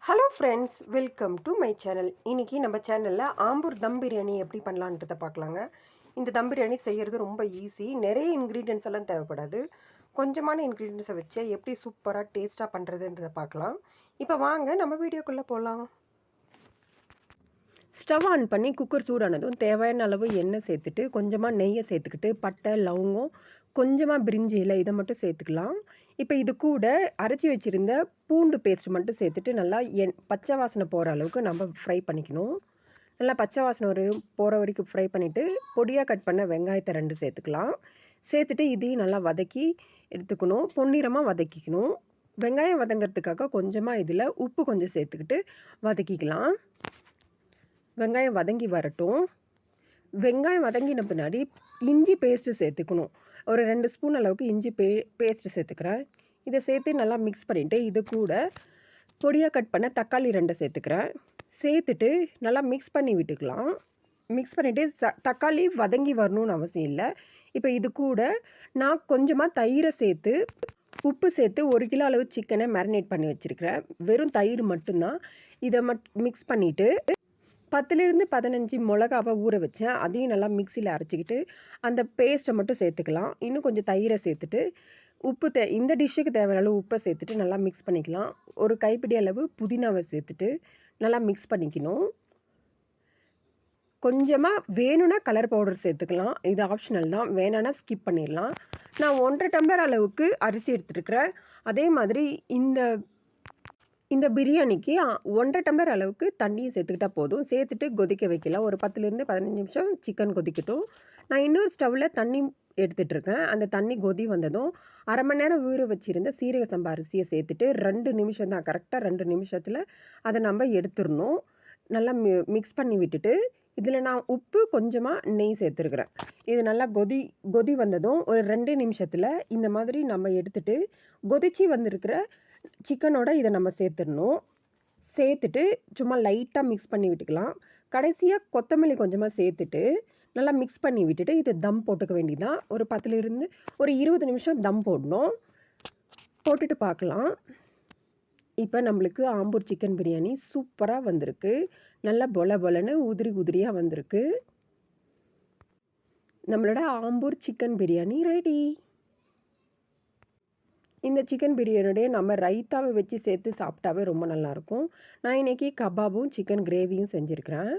Hello friends, welcome to my channel. இன்றைக்கி நம்ம சேனலில் ஆம்பூர் தம் பிரியாணி எப்படி பண்ணலான்றதை பார்க்கலாங்க. இந்த தம் பிரியாணி செய்கிறது ரொம்ப ஈஸி. நிறைய இன்க்ரீடியன்ஸ் எல்லாம் தேவைப்படாது. கொஞ்சமான இன்க்ரீடியன்ஸை வச்சு எப்படி சூப்பராக டேஸ்ட்டாக பண்ணுறதுன்றதை பார்க்கலாம். இப்போ வாங்க நம்ம வீடியோக்குள்ளே போகலாம். ஸ்டவ் ஆன் பண்ணி குக்கர் சூடானதும் தேவையான அளவு எண்ணெய் சேர்த்துட்டு கொஞ்சமாக நெய்யை சேர்த்துக்கிட்டு பட்டை, லவங்கம், கொஞ்சமாக பிரிஞ்சி இலை இதை மட்டும் சேர்த்துக்கலாம். இப்போ இது கூட அரைச்சி வச்சுருந்த பூண்டு பேஸ்ட் மட்டும் சேர்த்துட்டு நல்லா பச்சை வாசனை போகிற அளவுக்கு நம்ம ஃப்ரை பண்ணிக்கணும். நல்லா பச்சை வாசனை போகிற வரைக்கும் ஃப்ரை பண்ணிவிட்டு பொடியாக கட் பண்ண வெங்காயத்தை 2 சேர்த்துக்கலாம். சேர்த்துட்டு இதையும் நல்லா வதக்கி எடுத்துக்கணும். பொன்னிறமாக வதக்கிக்கணும். வெங்காயம் வதங்கிறதுக்காக கொஞ்சமாக இதில் உப்பு கொஞ்சம் சேர்த்துக்கிட்டு வதக்கிக்கலாம். வெங்காயம் வதங்கி வரட்டும். வெங்காயம் வதங்கின பின்னாடி இஞ்சி பேஸ்ட்டு சேர்த்துக்கணும். ஒரு 2 ஸ்பூன் அளவுக்கு இஞ்சி பேஸ்ட்டு சேர்த்துக்கிறேன். இதை சேர்த்து நல்லா மிக்ஸ் பண்ணிவிட்டு இது கூட பொடியாக கட் பண்ண தக்காளி 2 சேர்த்துக்கிறேன். சேர்த்துட்டு நல்லா மிக்ஸ் பண்ணி விட்டுக்கலாம். மிக்ஸ் பண்ணிவிட்டு தக்காளி வதங்கி வரணும்னு அவசியம் இல்லை. இப்போ இது கூட நான் கொஞ்சமாக தயிரை சேர்த்து உப்பு சேர்த்து 1 கிலோ அளவு சிக்கனை மேரினேட் பண்ணி வச்சுருக்கிறேன். வெறும் தயிர் மட்டும்தான். இதை மிக்ஸ் பண்ணிவிட்டு 10லிருந்து 15 மிளகாவை ஊற வச்சேன். அதையும் நல்லா மிக்சியில் அரைச்சிக்கிட்டு அந்த பேஸ்ட்டை மட்டும் சேர்த்துக்கலாம். இன்னும் கொஞ்சம் தயிரை சேர்த்துட்டு உப்பு இந்த டிஷ்ஷுக்கு தேவையான அளவு உப்பை சேர்த்துட்டு நல்லா மிக்ஸ் பண்ணிக்கலாம். ஒரு கைப்பிடி அளவு புதினாவை சேர்த்துட்டு நல்லா மிக்ஸ் பண்ணிக்கணும். கொஞ்சமாக வேணும்னா கலர் பவுடர் சேர்த்துக்கலாம். இது ஆப்ஷனல் தான், வேணான்னா ஸ்கிப் பண்ணிடலாம். நான் 1.5 டம்ளர் அளவுக்கு அரிசி எடுத்துருக்கிறேன். அதே மாதிரி இந்த பிரியாணிக்கு 1.5 டம்ளர் அளவுக்கு தண்ணியும் சேர்த்துக்கிட்டால் போதும். சேர்த்துட்டு கொதிக்க வைக்கலாம். ஒரு 10லிருந்து 15 நிமிஷம் சிக்கன் கொதிக்கட்டும். நான் இன்னொரு ஸ்டவ்வில் தண்ணி எடுத்துகிட்ருக்கேன். அந்த தண்ணி கொதி வந்ததும் 1/2 மணி நேரம் ஊற வச்சுருந்த சீரக சம்பா அரிசியை சேர்த்துட்டு 2 நிமிஷம் தான், கரெக்டாக 2 நிமிஷத்தில் அதை நம்ம எடுத்துடணும். நல்லா மிக்ஸ் பண்ணி விட்டுட்டு இதில் நான் உப்பு கொஞ்சமாக நெய் சேர்த்துருக்குறேன். இது நல்லா கொதி வந்ததும் ஒரு 2 நிமிஷத்தில் இந்த மாதிரி நம்ம எடுத்துகிட்டு கொதிச்சு வந்திருக்கிற சிக்கனோட இதை நம்ம சேர்த்துடணும். சேர்த்துட்டு சும்மா லைட்டாக மிக்ஸ் பண்ணி விட்டுக்கலாம். கடைசியாக கொத்தமல்லி கொஞ்சமாக சேர்த்துட்டு நல்லா மிக்ஸ் பண்ணி விட்டுட்டு இது தம் போட்டுக்க வேண்டியதான். ஒரு 10லிருந்து ஒரு 20 நிமிஷம் தம் போடணும். போட்டுட்டு பார்க்கலாம். இப்போ நம்மளுக்கு ஆம்பூர் சிக்கன் பிரியாணி சூப்பராக வந்திருக்கு. நல்லா பொலன்னு உதிரியாக வந்திருக்கு. நம்மளோட ஆம்பூர் சிக்கன் பிரியாணி ரெடி. இந்த சிக்கன் பிரியாணியோடைய நம்ம ரைத்தாவை வச்சு சேர்த்து சாப்பிட்டாவே ரொம்ப நல்லாயிருக்கும். நான் இன்றைக்கி கபாபும் சிக்கன் கிரேவியும் செஞ்சுருக்கிறேன்.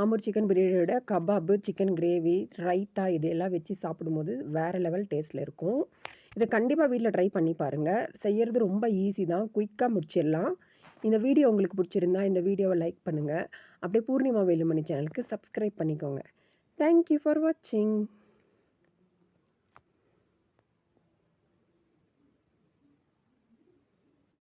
ஆம்பூர் சிக்கன் பிரியாணியோட கபாபு, சிக்கன் கிரேவி, ரைத்தா இதெல்லாம் வச்சு சாப்பிடும்போது வேறு லெவல் டேஸ்ட்டில் இருக்கும். இதை கண்டிப்பாக வீட்டில் ட்ரை பண்ணி பாருங்கள். செய்கிறது ரொம்ப ஈஸி தான், குயிக்காக முடிச்சிடலாம். இந்த வீடியோ உங்களுக்கு பிடிச்சிருந்தா இந்த வீடியோவை லைக் பண்ணுங்கள். அப்படியே பூர்ணிமா வேலுமணி சேனலுக்கு சப்ஸ்கிரைப் பண்ணிக்கோங்க. தேங்க்யூ ஃபார் வாட்சிங்.